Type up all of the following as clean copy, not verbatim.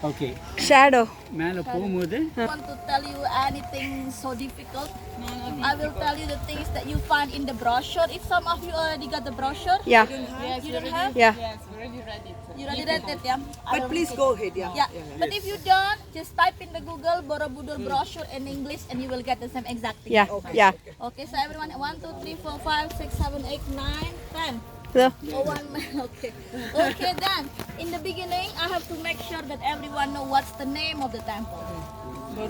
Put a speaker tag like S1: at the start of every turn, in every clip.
S1: Okay.
S2: Shadow.
S1: மேலே போகும்போது
S3: Want to tell you anything so difficult? I will tell you the things that you find in the brochure. If some of you already got the brochure,
S2: Yeah.
S3: you don't have.
S2: Yeah.
S3: You already read it, yeah.
S4: But please go ahead, yeah.
S3: Yeah, but if you don't, just type in the Google Borobudur brochure in English, and you will get the same exact thing.
S2: Yeah. Yeah.
S3: Okay, so everyone, 1, 2, 3, 4, 5, 6, 7, 8, 9, 10.
S2: So,
S3: Oh, one. Okay. Okay, then in the beginning, I have to make sure that everyone know what's the name of the temple.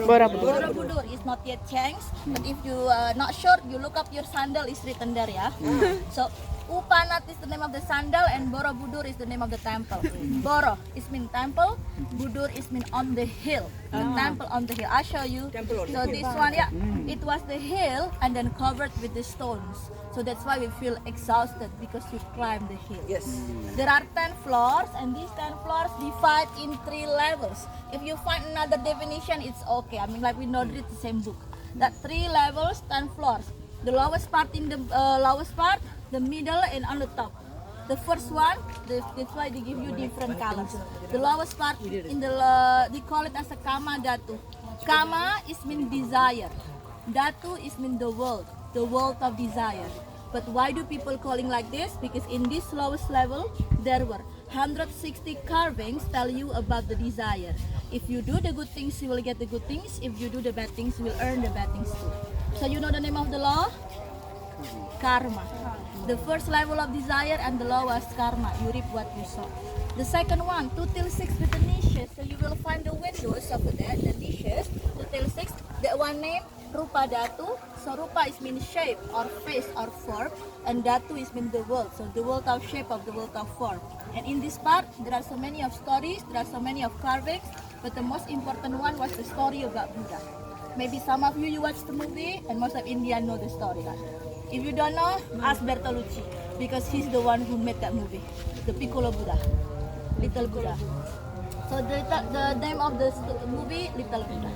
S2: Borobudur.
S3: Borobudur is not yet changed, but if you not sure, you look up your sandal is written there, yeah. So Upanat is the name of the sandal, and Borobudur is the name of the temple. Boro is mean temple, Budur is mean on the hill. The temple on the hill. I show you.
S4: Temple on the
S3: So
S4: hill.
S3: this one, yeah, it was the hill and then covered with the stones. So that's why we feel exhausted because you climb the hill.
S4: Yes.
S3: There are 10 floors, and these 10 floors divide in 3 levels. If you find another definition, it's okay. I mean, like we know read the same book. That 3 levels, 10 floors. The lowest part in the lowest part, the middle, and on the top. The first one, that's why they give you different colors. The lowest part in the they call it as a kama datu. Kama is mean desire. Datu is mean the world of desire. But why do people calling like this? Because in this lowest level, there were 160 carvings tell you about the desire. If you do the good things, you will get the good things. If you do the bad things, you will earn the bad things too. So you know the name of the law? Karma. The first level of desire and the lowest karma. You reap what you sow. The second one, 2 till 6 with the niches. So you will find the windows over there, the niches, 2 till 6. The one name, Rupa Datu. So Rupa is mean shape or face or form, and Datu is mean the world. So the world of shape of the world of form. And in this part, there are so many of stories, there are so many of carvings, but the most important one was the story about Buddha. Maybe some of you watch the movie, and most of India know the story. Right? If you don't know, ask Bertolucci, because he's the one who made that movie, the Piccolo Buddha, Little Buddha. So the name of the movie, Little Buddha.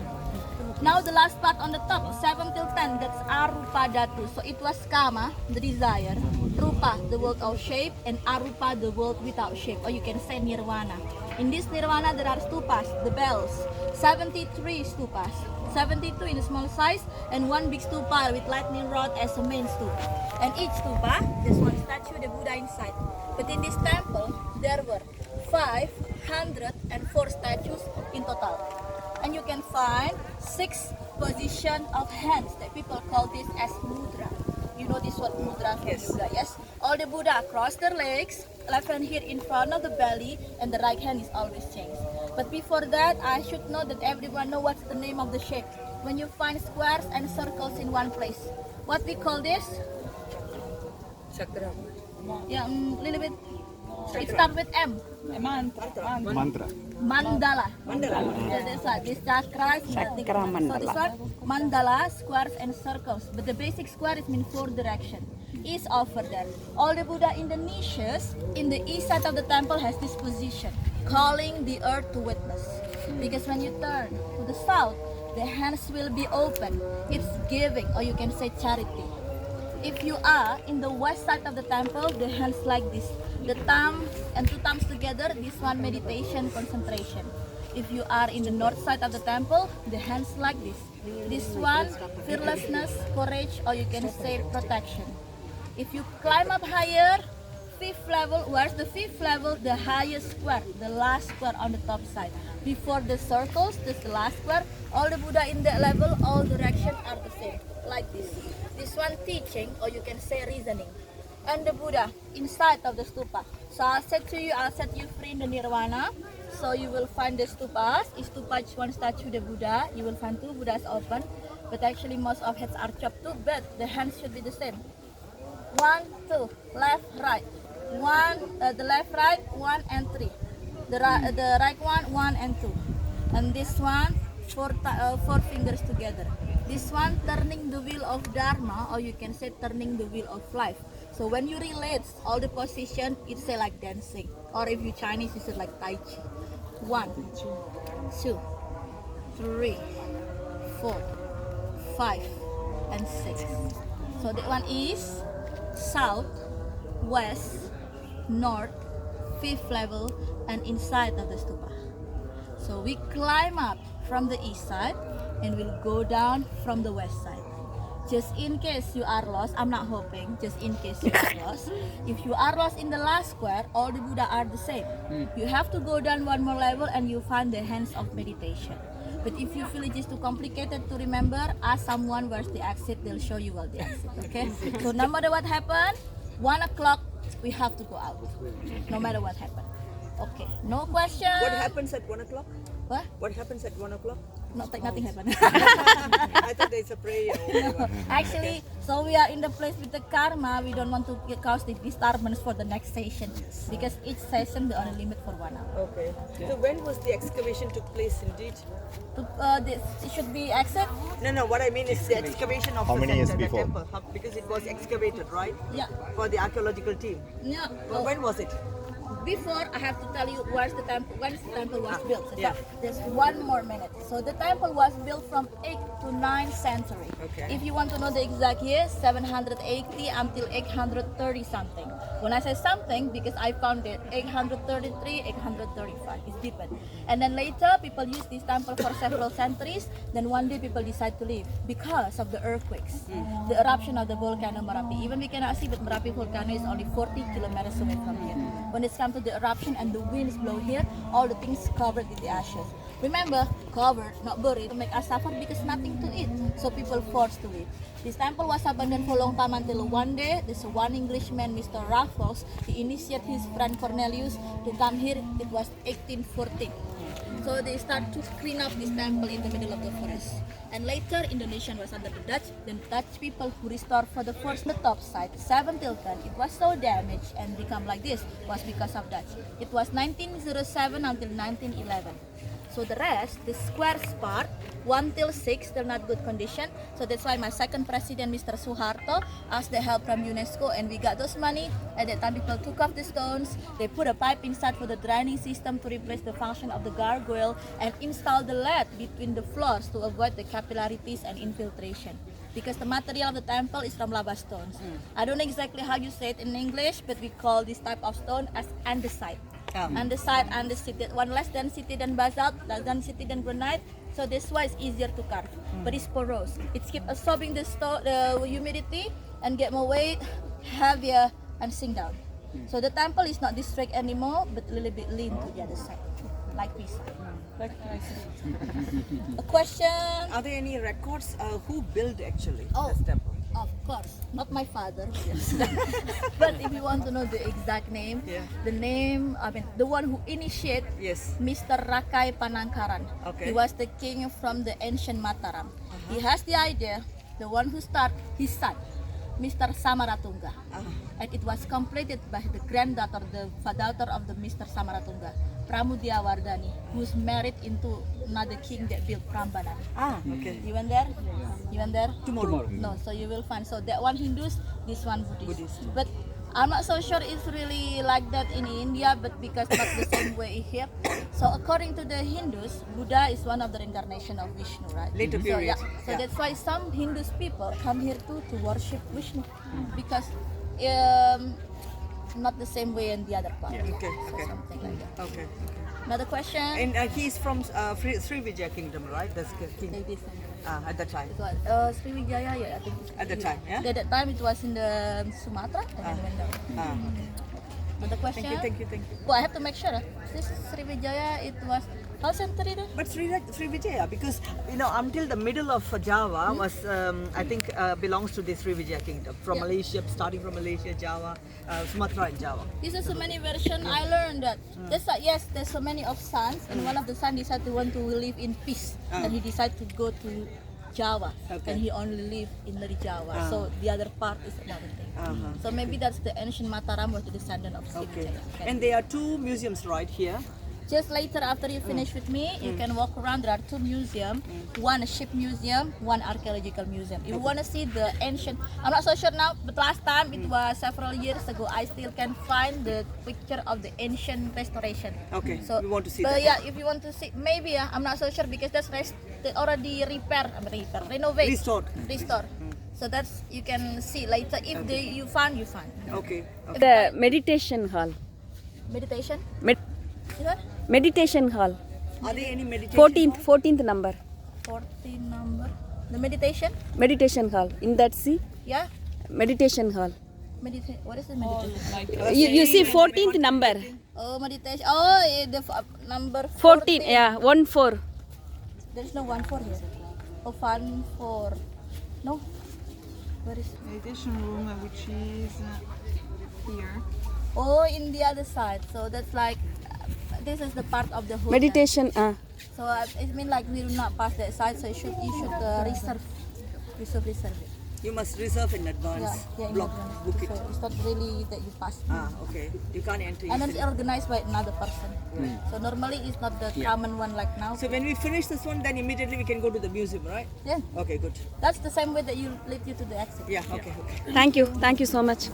S3: Now the last part on the top, 7 till 10, that's Arupa Datu. So it was Kama, the desire, Rupa, the world of shape, and Arupa, the world without shape, or you can say Nirvana. In this Nirvana, there are stupas, the bells, 73 stupas, 72 in a small size, and one big stupa with lightning rod as a main stupa. And each stupa, there's one statue, the Buddha inside. But in this temple, there were 504 statues in total. And you can find 6 position of hands that people call this as mudra. You know this word mudra from Buddha, yes? All the Buddha cross their legs, left hand here in front of the belly, and the right hand is always changed. But before that, I should know that everyone know what's the name of the shape. When you find squares and circles in one place, what we call this?
S4: Chakra.
S3: Yeah, little bit. It starts with M.
S1: mantra.
S3: Mandala. Yeah, that's right. This chakra is
S2: Chakra
S3: So this
S2: mandala.
S3: one, mandala, squares and circles. But the basic square is mean 4 direction. Is over there. All the Buddha in the niches in the east side of the temple has this position, calling the earth to witness. Because when you turn to the south, the hands will be open. It's giving, or you can say charity. If you are in the west side of the temple, the hands like this. The thumb and 2 thumbs together, this one meditation, concentration. If you are in the north side of the temple, the hands like this. This one, fearlessness, courage, or you can say protection. If you climb up higher, 5th level, where's the 5th level? The highest square, the last square on the top side. Before the circles, this is the last square. All the Buddha in that level, all directions are the same, like this. This one teaching, or you can say reasoning. And the Buddha inside of the stupa. So I'll set you free in the Nirvana. So you will find the stupas. Each stupa is one statue, the Buddha. You will find 2 Buddhas open, but actually most of heads are chopped too. But the hands should be the same. 1, 2, left, right. The left, right, 1 and 3. The right one, 1 and 2. And this one, 4 fingers together. This one turning the wheel of Dharma, or you can say turning the wheel of life. So when you relate all the position, it's say like dancing. Or if you Chinese, you say like Tai Chi. 1, 2, 3, 4, 5, and 6. So that one is south, west, north, 5th level, and inside of the stupa. So we climb up from the east side and we'll go down from the west side. Just in case you are lost, I'm not hoping, just in case you are lost. If you are lost in the last square, all the Buddha are the same. You have to go down one more level and you find the hands of meditation. But if you feel it is too complicated to remember, ask someone where's the exit, they'll show you where the exit, okay? So no matter what happened, 1 o'clock, we have to go out, no matter what happened. Okay, no question.
S4: What happens at 1 o'clock?
S3: What?
S4: What happens at 1 o'clock?
S3: Nothing happened.
S4: I thought there's a prayer. Or whatever.
S3: Actually, so we are in the place with the karma. We don't want to cause the disturbance for the next session because each session the only limit for 1 hour.
S4: Okay. So when was the excavation took place indeed?
S3: It should be exit.
S4: No. What I mean is the excavation of
S2: How
S4: the
S2: many years
S4: center, the
S2: before?
S4: temple, because it was excavated, right?
S3: Yeah.
S4: For the archaeological team.
S3: Yeah.
S4: Well, when was it?
S3: Before I have to tell you when the temple was built. So
S4: yeah.
S3: There's one more minute. So the temple was built from 8th to 9th century.
S4: Okay.
S3: If you want to know the exact year, 780 until 830 something. When I say something, because I found it 833, 835. It's different. And then later people used this temple for several centuries. Then one day people decide to leave because of the earthquakes, the eruption of the volcano Merapi. Even we cannot see, but Merapi volcano is only 40 kilometers away from here. When it's come to the eruption and the winds blow here, all the things covered with the ashes. Remember, covered, not buried, to make us suffer because nothing to eat. So people forced to leave. This temple was abandoned for a long time until one day, this one Englishman, Mr. Raffles, he initiated his friend Cornelius to come here. It was 1814. So they start to clean up this temple in the middle of the forest. And later, Indonesia was under the Dutch. The Dutch people who restored for the first the top side, 7 till 10, it was so damaged and become like this was because of Dutch. It was 1907 until 1911. So the rest, the square part, 1 till 6, they're not good condition. So that's why my second president, Mr. Suharto, asked the help from UNESCO and we got those money. At that time, people took off the stones, they put a pipe inside for the draining system to replace the function of the gargoyle and install the lead between the floors to avoid the capillarities and infiltration. Because the material of the temple is from lava stones. I don't know exactly how you say it in English, but we call this type of stone as andesite. Andesite, andesite, one less density than basalt, less density than granite, so that's why it's easier to carve. But it's porous. It keeps absorbing the humidity and get more weight, heavier, and sink down. So the temple is not this straight anymore, but a little bit lean to the other side, like this. A question?
S4: Are there any records? Who built actually
S3: Oh.
S4: this temple?
S3: Of course, not my father. But if you want to know the exact name,
S4: Yeah.
S3: the name, the one who initiated
S4: Yes.
S3: Mr. Rakai Panangkaran.
S4: Okay.
S3: He was the king from the ancient Mataram. He has the idea, the one who started, his son, Mr. Samaratunga. And it was completed by the granddaughter, the daughter of the Mr. Samaratunga, Pramudya Wardani, who's married into another king that built Prambanan.
S4: Okay.
S3: You went there? You went there?
S4: Tomorrow.
S3: No, so you will find. So that one Hindus, this one Buddhist.
S4: Buddhist.
S3: But I'm not so sure it's really like that in India, but because not the same way here. So according to the Hindus, Buddha is one of the reincarnation of Vishnu, right?
S4: Later
S3: So,
S4: period.
S3: So
S4: Yeah.
S3: that's why some Hindus people come here too to worship Vishnu, because not the same way in the other part.
S4: Okay.
S3: So
S4: Okay.
S3: something like that.
S4: Okay.
S3: Another question?
S4: And he's from Srivijaya Kingdom, right? That's king.
S3: Like this.
S4: At that time.
S3: It was Sriwijaya, yeah, I think.
S4: At the time, yeah?
S3: At that time it was in the Sumatra and then went down. Another question?
S4: Thank you.
S3: Oh, I have to make sure. This Sriwijaya, it was how century then?
S4: But Srivijaya, because until the middle of Java was, I think, belongs to the Srivijaya Kingdom. From
S3: Yeah.
S4: Malaysia, starting from Malaysia, Java, Sumatra, and Java.
S3: This is so many version. I learned that. Yes, there's so many of sons, and one of the sons decided to want to live in peace, and he decided to go to Java,
S4: Okay.
S3: and he only lived in the Java. So the other part is another thing. So maybe that's the ancient Mataram was the descendant of
S4: Okay.
S3: Sriwijaya. Okay.
S4: And there are 2 museums right here.
S3: Just later after you finish with me, you can walk around. There are 2 museums, one a ship museum, one archaeological museum. If you want to see the ancient, I'm not so sure now, but last time it was several years ago, I still can find the picture of the ancient restoration.
S4: Okay,
S3: So
S4: we want to see
S3: but
S4: that.
S3: yeah, if you want to see, maybe I'm not so sure because that's they already renovate,
S4: Restored.
S3: So that's you can see later. If you find, you find.
S4: Okay.
S5: The meditation hall.
S3: Meditation.
S5: Med-
S3: You know?
S5: meditation hall.
S4: Are there any meditation?
S2: 14th number.
S3: 14 number. The meditation?
S2: Meditation hall. In that see?
S3: Yeah.
S2: Meditation hall.
S3: Meditation. What is the meditation?
S2: You see 14th number.
S3: Oh, meditation. Oh, number
S2: 14. Yeah, 14.
S3: There is no 14 here. Oh, 14. No. Where is?
S5: Meditation room, which is here.
S3: Oh, in the other side. So that's like this is the part of the hotel.
S2: Meditation.
S3: So it means like we will not pass that side. So you should reserve it.
S4: You must reserve in advance.
S3: Yeah, in
S4: Block,
S3: advance.
S4: book it.
S3: So it's not really that you pass.
S4: Okay. You can't enter.
S3: And then it's
S4: easily.
S3: organized by another person. So normally it's not the common one like now.
S4: So when we finish this one, then immediately we can go to the museum, right?
S3: Yeah,
S4: Okay, good.
S3: that's the same way that you lead you to the exit.
S4: Yeah. Okay. Okay.
S2: Thank you. Thank you so much.